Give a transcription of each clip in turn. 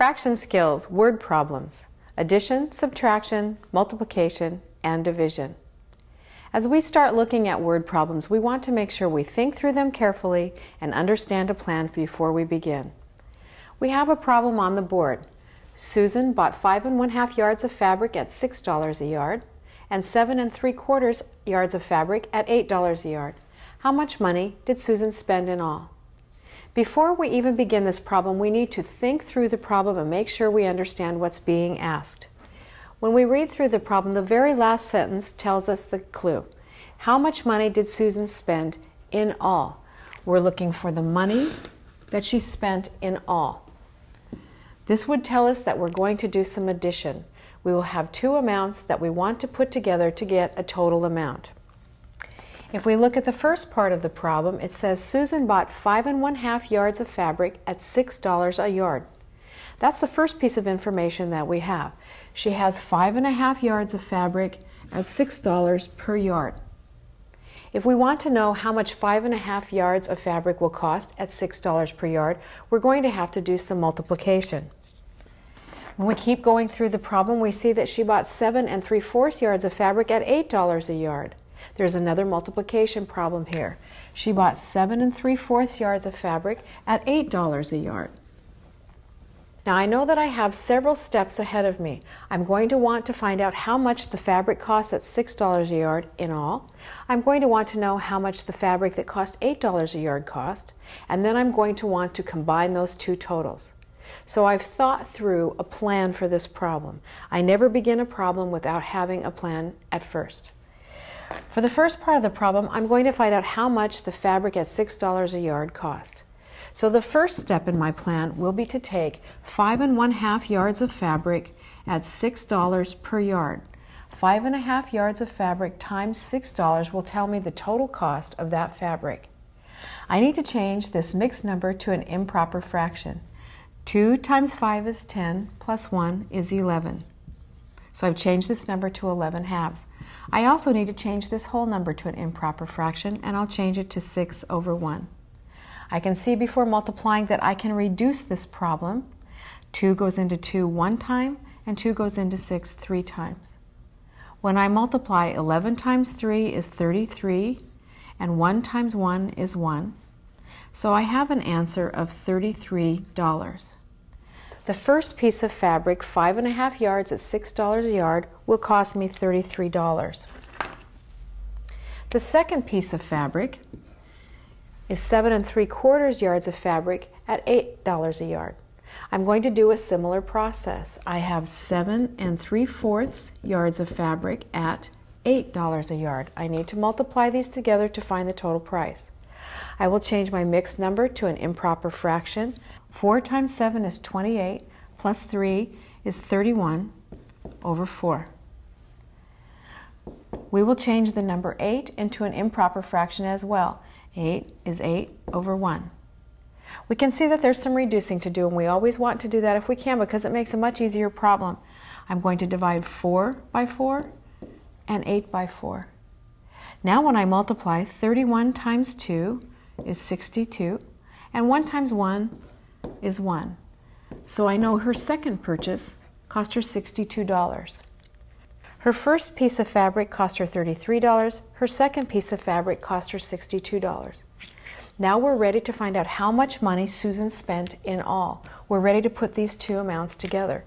Fraction skills, word problems, addition, subtraction, multiplication, and division. As we start looking at word problems, we want to make sure we think through them carefully and understand a plan before we begin. We have a problem on the board. Susan bought 5 1/2 yards of fabric at $6 a yard and 7 3/4 yards of fabric at $8 a yard. How much money did Susan spend in all? Before we even begin this problem, we need to think through the problem and make sure we understand what's being asked. When we read through the problem, the very last sentence tells us the clue. How much money did Susan spend in all? We're looking for the money that she spent in all. This would tell us that we're going to do some addition. We will have two amounts that we want to put together to get a total amount. If we look at the first part of the problem, it says Susan bought 5 1/2 yards of fabric at $6 a yard. That's the first piece of information that we have. She has 5 1/2 yards of fabric at $6 per yard. If we want to know how much 5 1/2 yards of fabric will cost at $6 per yard, we're going to have to do some multiplication. When we keep going through the problem, we see that she bought 7 3/4 yards of fabric at $8 a yard. There's another multiplication problem here. She bought 7 3/4 yards of fabric at $8 a yard. Now I know that I have several steps ahead of me. I'm going to want to find out how much the fabric costs at $6 a yard in all. I'm going to want to know how much the fabric that cost $8 a yard cost, and then I'm going to want to combine those two totals. So I've thought through a plan for this problem. I never begin a problem without having a plan at first. For the first part of the problem, I'm going to find out how much the fabric at $6 a yard cost. So the first step in my plan will be to take 5 1/2 yards of fabric at $6 per yard. 5 1/2 yards of fabric times $6 will tell me the total cost of that fabric. I need to change this mixed number to an improper fraction. 2 times 5 is 10, plus 1 is 11. So I've changed this number to 11 halves. I also need to change this whole number to an improper fraction, and I'll change it to 6 over 1. I can see before multiplying that I can reduce this problem. 2 goes into 2 one time, and 2 goes into 6 three times. When I multiply, 11 times 3 is 33, and 1 times 1 is 1. So I have an answer of $33. The first piece of fabric, 5 1/2 yards at $6 a yard, will cost me $33. The second piece of fabric is 7 3/4 yards of fabric at $8 a yard. I'm going to do a similar process. I have 7 3/4 yards of fabric at $8 a yard. I need to multiply these together to find the total price. I will change my mixed number to an improper fraction. 4 times 7 is 28, plus 3 is 31 over 4. We will change the number 8 into an improper fraction as well. 8 is 8 over 1. We can see that there's some reducing to do, and we always want to do that if we can because it makes a much easier problem. I'm going to divide 4 by 4 and 8 by 4. Now when I multiply, 31 times 2 is 62, and 1 times 1 is 1. So I know her second purchase cost her $62. Her first piece of fabric cost her $33. Her second piece of fabric cost her $62. Now we're ready to find out how much money Susan spent in all. We're ready to put these two amounts together.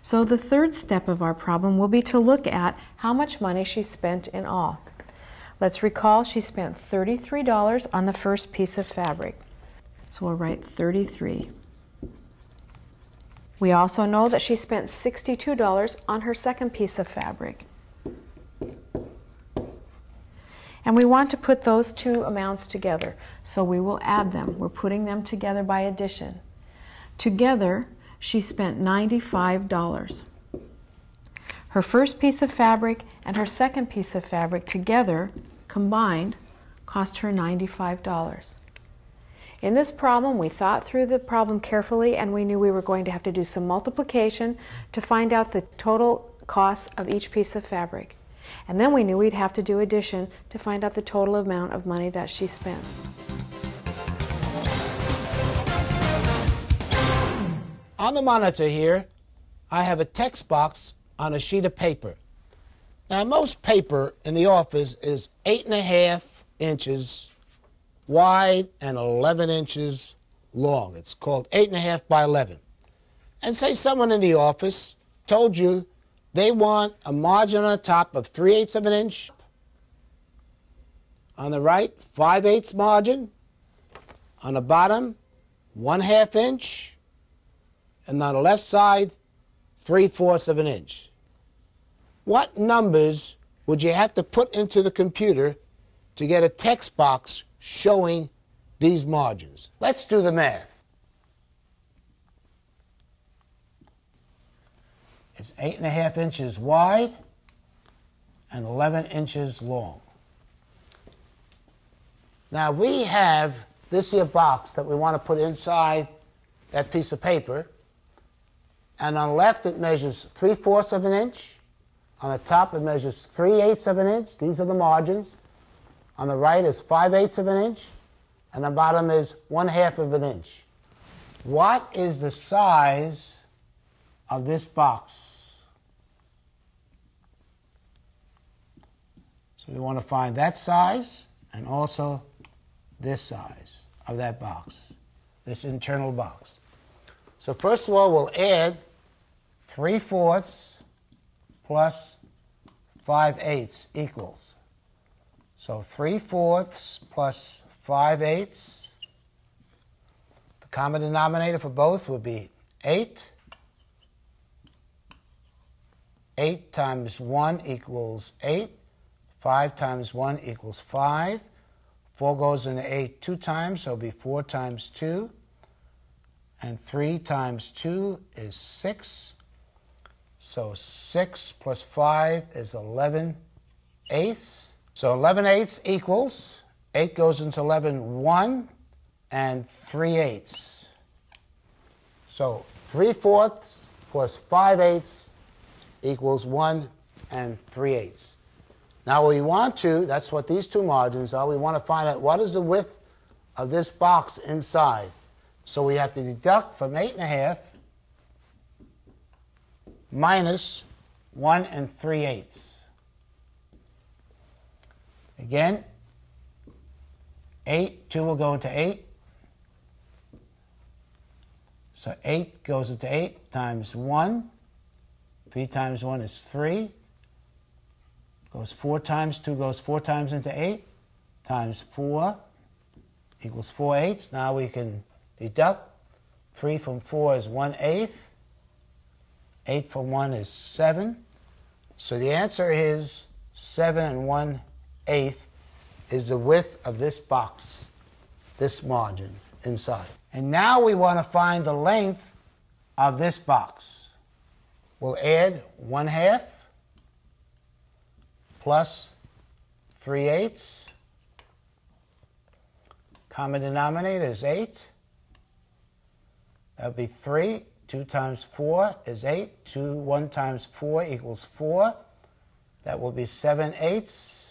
So the third step of our problem will be to look at how much money she spent in all. Let's recall she spent $33 on the first piece of fabric. So we'll write 33. We also know that she spent $62 on her second piece of fabric. And we want to put those two amounts together, so we will add them. We're putting them together by addition. Together, she spent $95. Her first piece of fabric and her second piece of fabric together, combined, cost her $95. In this problem, we thought through the problem carefully, and we knew we were going to have to do some multiplication to find out the total costs of each piece of fabric. And then we knew we'd have to do addition to find out the total amount of money that she spent. On the monitor here, I have a text box on a sheet of paper. Now, most paper in the office is 8.5 inches wide and 11 inches long. It's called 8.5 by 11. And say someone in the office told you they want a margin on the top of 3/8 of an inch. On the right, 5/8 margin. On the bottom, 1/2 inch. And on the left side, 3/4 of an inch. What numbers would you have to put into the computer to get a text box showing these margins? Let's do the math. It's 8.5 inches wide and 11 inches long. Now we have this here box that we want to put inside that piece of paper. And on the left it measures 3/4 of an inch. On the top it measures 3/8 of an inch. These are the margins. On the right is 5/8 of an inch. And the bottom is 1/2 of an inch. What is the size of this box? So we want to find that size and also this size of that box, this internal box. So first of all, we'll add 3/4 plus 5/8 equals. So 3/4 plus 5/8. The common denominator for both would be 8. 8 times 1 equals 8. 5 times 1 equals 5. 4 goes into 8 2 times, so it'll be 4 times 2. And 3 times 2 is 6. So 6 plus 5 is 11/8. So 11/8 equals, 8 goes into 11, 1 and 3/8. So 3/4 plus 5/8 equals 1 and 3/8. Now we want to, that's what these two margins are, we want to find out what is the width of this box inside. So we have to deduct from 8.5 minus 1 and 3/8. Again, 8, 2 will go into 8. So 8 goes into 8 times 1. 3 times 1 is 3. Goes 4 times 2 goes 4 times into 8 times 4 equals 4/8. Now we can deduct. 3 from 4 is 1/8. 8 from 1 is 7. So the answer is 7 1/8 is the width of this box, this margin inside. And now we want to find the length of this box. We'll add 1/2 plus 3/8. Common denominator is 8. That would be 3. 2 times 4 is 8. 1 times 4 equals 4. That will be 7/8.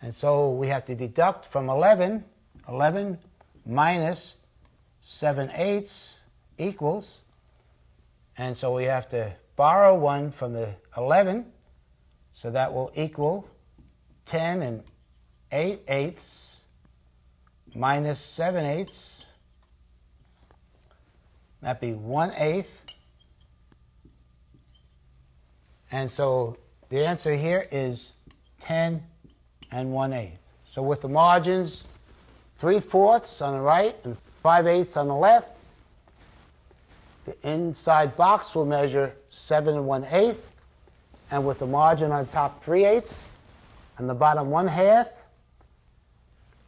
And so we have to deduct from 11. 11 minus 7/8 equals. And so we have to borrow 1 from the 11. So that will equal 10 8/8 minus 7/8. That'd be 1/8. And so the answer here is 10 1/8. So with the margins, 3/4 on the right and 5/8 on the left, the inside box will measure 7 1/8. And with the margin on top 3/8 and the bottom 1/2,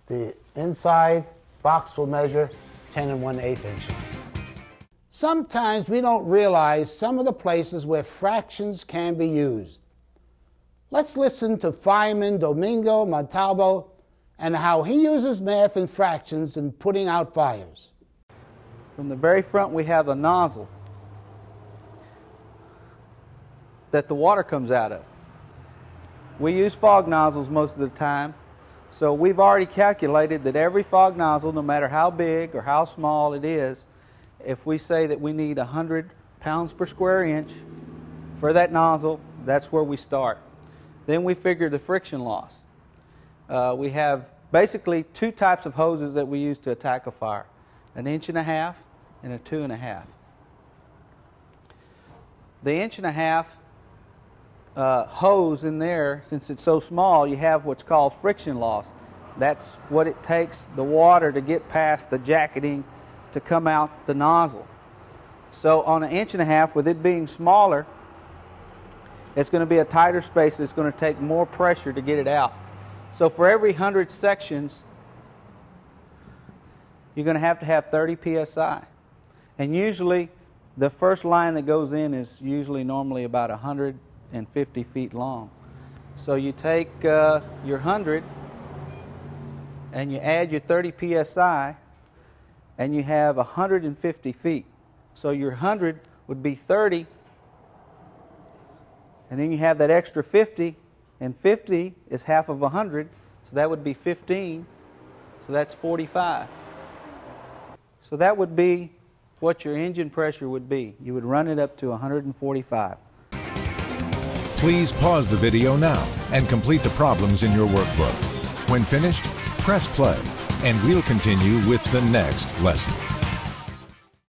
the inside box will measure 10 1/8 inches. Sometimes we don't realize some of the places where fractions can be used. Let's listen to fireman Domingo Montalvo and how he uses math and fractions in putting out fires. From the very front we have a nozzle that the water comes out of. We use fog nozzles most of the time, so we've already calculated that every fog nozzle, no matter how big or how small it is, if we say that we need 100 pounds per square inch for that nozzle, that's where we start. Then we figure the friction loss. We have basically two types of hoses that we use to attack a fire, an 1.5 inch and a 2.5 inch. The 1.5 inch hose in there, since it's so small, you have what's called friction loss. That's what it takes the water to get past the jacketing to come out the nozzle. So on an 1.5 inch, with it being smaller, it's going to be a tighter space. It's going to take more pressure to get it out. So for every 100 sections, you're going to have 30 psi. And usually, the first line that goes in is usually normally about 150 feet long. So you take your 100 and you add your 30 psi, and you have 150 feet. So your 100 would be 30, and then you have that extra 50, and 50 is half of 100, so that would be 15, so that's 45. So that would be what your engine pressure would be. You would run it up to 145. Please pause the video now and complete the problems in your workbook. When finished, press play, and we'll continue with the next lesson.